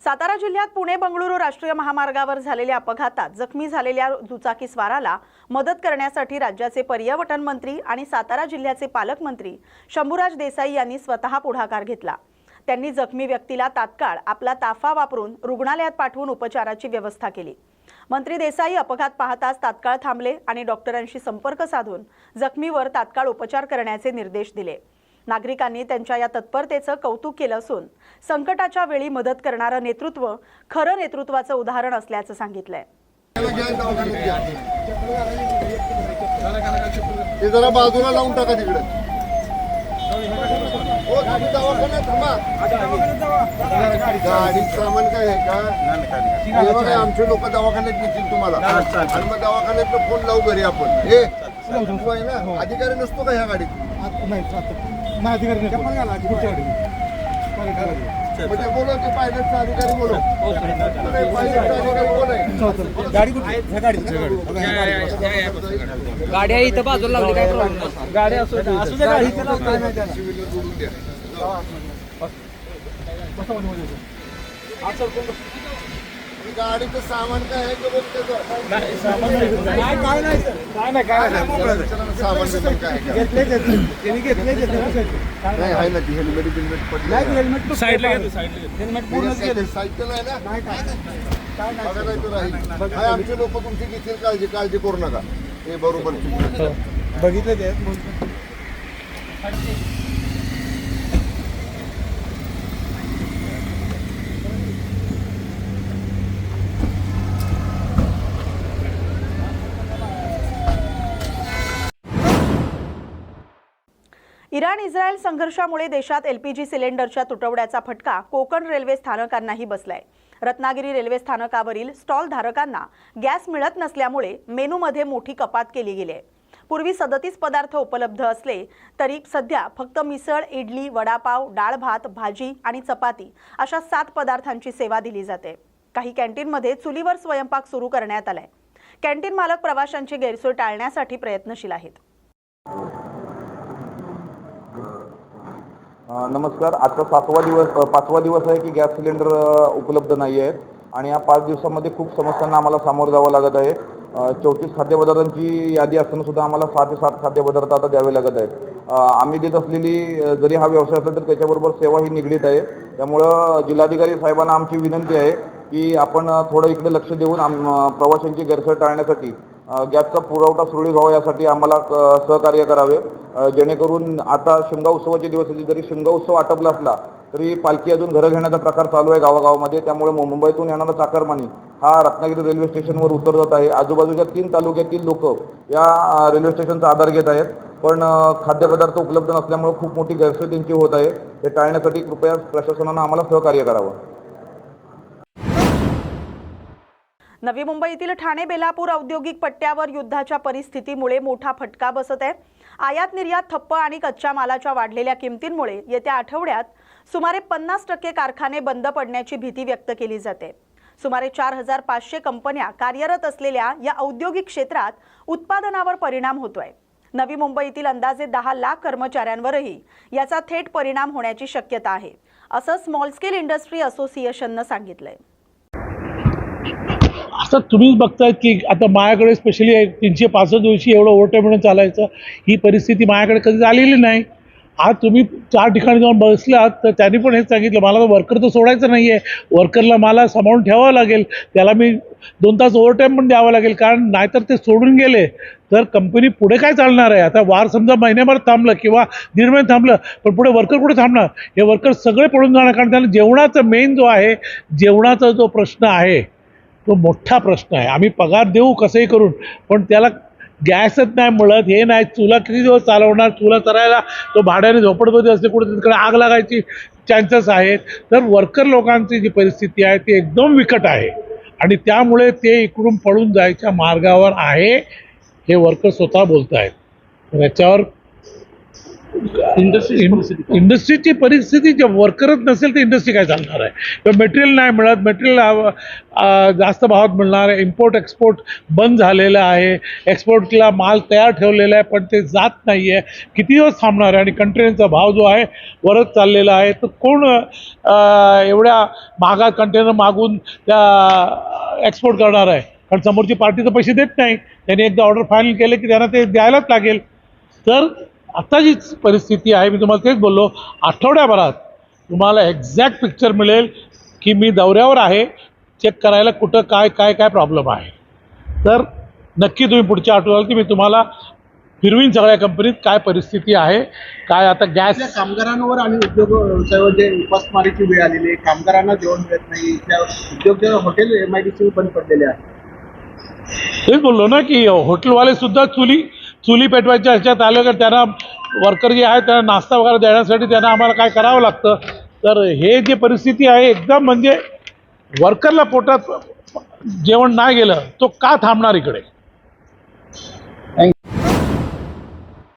सातारा जिल्ह्यात पुणे बंगळुरू राष्ट्रीय महामार्गावर झालेल्या अपघातात जखमी झालेल्या दुचाकी स्वाराला मदत करण्यासाठी राज्याचे पर्यटन मंत्री आणि सातारा जिल्ह्याचे पालकमंत्री शंभूराज देसाई यांनी स्वतः पुढाकार घेतला। त्यांनी जखमी व्यक्तीला तात्काळ आपला ताफा वापरून रुग्णालयात पाठवून उपचाराची व्यवस्था केली। मंत्री देसाई अपघात पाहताच तात्काळ थांबले आणि डॉक्टरांशी संपर्क साधून जखमीवर तात्काळ उपचार करण्याचे निर्देश दिले। नागरिकांनी त्यांच्या या तत्परतेचं कौतुक केलं असून संकटाच्या वेळी मदत करणारं नेतृत्व खरं नेतृत्वाचं उदाहरण असल्याचं सांगितलंय। ते जरा बाजूला लावून टाका तिकडे। ओ गाडी दवाखान्यात थांबा। गाडी सामान काय आहे का? हे बघा आमचे लोक दवाखान्यात नेतील तुम्हाला आणि मग दवाखान्यात फोन लावू घरी आपण। हे ना अधिकारी नसतो का ह्या गाडीत? म्हणजे बोलो ते पायलटचा अधिकारी बोलो। पायलटचा अधिकारी कोण आहे? गाडी आहे इथं बाजूला लावली, काय प्रॉब्लेम नाही। गाडी असू दे गाडी इथे लावून गाडीचं सामान काय आहे? सामान नाही आहे ना ती हेल्मेट पडलं साईडला सायकल आहे ना बघा नाही तर राहील। आमचे लोक तुमची घेतील काळजी करू नका। हे बरोबर बघितलं ते इराण-इस्रायल संघर्षामुळे देशात एलपीजी सिलेंडरच्या तुटवड्याचा फटका कोकण रेल्वे स्थानकांनाही बसलाय। रत्नागिरी रेल्वे स्थानकावरील स्टॉल धारकांना गॅस मिळत नसल्यामुळे मेनूमध्ये मोठी कपात केली गेली आहे। पूर्वी 37 पदार्थ उपलब्ध असले तरी सध्या फक्त मिसळ, इडली, वडापाव, डाळ भात, भाजी आणि चपाती अशा 7 पदार्थांची सेवा दिली जाते। काही कॅन्टीनमध्ये चुलीवर स्वयंपाक सुरू करण्यात आलाय। कॅन्टीन मालक प्रवाशांची गैरसोय टाळण्यासाठी प्रयत्नशील आहेत। नमस्कार। आजचा 5वा दिवस आहे की गॅस सिलेंडर उपलब्ध नाही आहेत आणि या 5 दिवसांमध्ये खूप समस्यांना आम्हाला सामोरं जावं लागत आहे। 34 खाद्यपदार्थांची यादी असताना सुद्धा आम्हाला 6 ते 7 खाद्यपदार्थ आता द्यावे लागत आहेत। आम्ही देत असलेली जरी हा व्यवसाय असेल तर त्याच्याबरोबर सेवा ही निगडीत आहे। त्यामुळं जिल्हाधिकारी साहेबांना आमची विनंती आहे की आपण थोडं इकडे लक्ष देऊन प्रवाशांची गैरसोय टाळण्यासाठी गॅसचा पुरवठा सुरळीत व्हावा यासाठी आम्हाला सहकार्य करावे, जेणेकरून आता शिमगा उत्सवाचे दिवस होते। जरी शिमगा उत्सव आटपला असला तरी पालखी अजून घरं घेण्याचा प्रकार चालू आहे गावागावामध्ये। त्यामुळे मुंबईतून येणारा चाकरमानी हा रत्नागिरी रेल्वे स्टेशनवर उतरत आहे। आजूबाजूच्या 3 तालुक्यातील लोक या रेल्वे स्टेशनचा आधार घेत आहेत, पण खाद्यपदार्थ उपलब्ध नसल्यामुळे खूप मोठी गैरसोय त्यांची होत आहे। हे टाळण्यासाठी कृपया प्रशासनानं आम्हाला सहकार्य करावं। नवी मुंबईतील ठाणे बेलापूर औद्योगिक पट्ट्यावर युद्धाच्या परिस्थितीमुळे मोठा फटका बसत आहे। आयात निर्यात ठप्प आणि कच्च्या मालाच्या वाढलेल्या किमतींमुळे येत्या आठवड्यात सुमारे 50% कारखाने बंद पडण्याची भीती व्यक्त केली जाते। सुमारे 4500 कंपन्या कार्यरत असलेल्या या औद्योगिक क्षेत्रात उत्पादनावर परिणाम होतोय। नवी मुंबईतील अंदाजे 10 लाख कर्मचाऱ्यांवरही याचा थेट परिणाम होण्याची शक्यता आहे, असं स्मॉल स्केल इंडस्ट्री असोसिएशननं सांगितलंय। आता तुम्हीच बघतायत की आता माझ्याकडे स्पेशली 365 दिवशी एवढं ओव्हरटाईम म्हणून चालायचं, ही परिस्थिती माझ्याकडे कधी झालेली नाही। आज तुम्ही 4 ठिकाणी जाऊन बसलात तर त्यांनी पण हेच सांगितलं, मला तर वर्कर तर सोडायचं नाही आहे, वर्करला मला सांभाळून ठेवावं लागेल, त्याला मी 2 तास ओव्हरटाईम पण द्यावं लागेल, कारण नाहीतर ते सोडून गेले तर कंपनी पुढे काय चालणार आहे। आता वार समजा महिन्याभर थांबलं किंवा 1.5 महिने थांबलं, पण पुढे वर्कर कुठे थांबणार? हे वर्कर सगळे पळून जाणार, कारण त्यांना जेवणाचा मेन जो आहे, जेवणाचा जो प्रश्न आहे तो मोठा प्रश्न आहे। आम्ही पगार देऊ कसंही करून, पण त्याला गॅसच नाही मिळत, हे नाही, चुला किती दिवस चालवणार? चुला करायला तो भाड्याने झोपडपट्टी असते, कुठे तिकडे आग लागायची चान्सेस आहेत। तर वर्कर लोकांची जी परिस्थिती आहे ती एकदम विकट आहे आणि त्यामुळे ते इकडून पळून जायच्या मार्गावर आहे, हे वर्कर स्वतः बोलत आहेत। याच्यावर इंडस्ट्रीची परिस्थिती जे वर्करच नसेल तर इंडस्ट्री काय चालणार आहे किंवा मटेरियल नाही मिळत, मटेरियल जास्त भावात मिळणार आहे, इम्पोर्ट एक्सपोर्ट बंद झालेलं आहे, एक्सपोर्टला माल तयार ठेवलेला आहे पण ते जात नाही आहे, किती दिवस थांबणार आहे आणि कंटेनरचा भाव जो आहे वरच चाललेला आहे. तर कोण एवढ्या महागात कंटेनर मागून त्या एक्सपोर्ट करणार आहे, कारण समोरची पार्टी तर पैसे देत नाही, त्यांनी एकदा ऑर्डर फायनल केले की त्यांना ते द्यायलाच लागेल. तर आता जी परिस्थिती आहे, मी तुम्हाला तेच बोललो, आठवड्याभरात तुम्हाला एक्झॅक्ट पिक्चर मिळेल की मी दौऱ्यावर आहे, चेक करायला कुठं काय काय काय प्रॉब्लेम आहे. तर नक्की तुम्ही पुढच्या आठवड्यात मी तुम्हाला फिरवीन सगळ्या कंपनीत काय परिस्थिती आहे, काय आता गॅस. कामगारांवर आणि उद्योग व्यवसायावर जे उपासमारीची वेळ आलेली आहे, कामगारांना जेवण मिळत नाही, त्या उद्योग हॉटेल MIDC बंद पडलेले आहे. तेच बोललो ना की हॉटेलवाले सुद्धा चुली पेटवायच्या ह्याच्यात आलं का त्यांना वर्कर जे आहे त्यांना नाश्ता वगैरे देण्यासाठी त्यांना आम्हाला काय करावं लागतं. तर हे जे परिस्थिती आहे एकदम म्हणजे वर्करला पोटात जेवण नाही गेलं तो का थांबणार इकडे.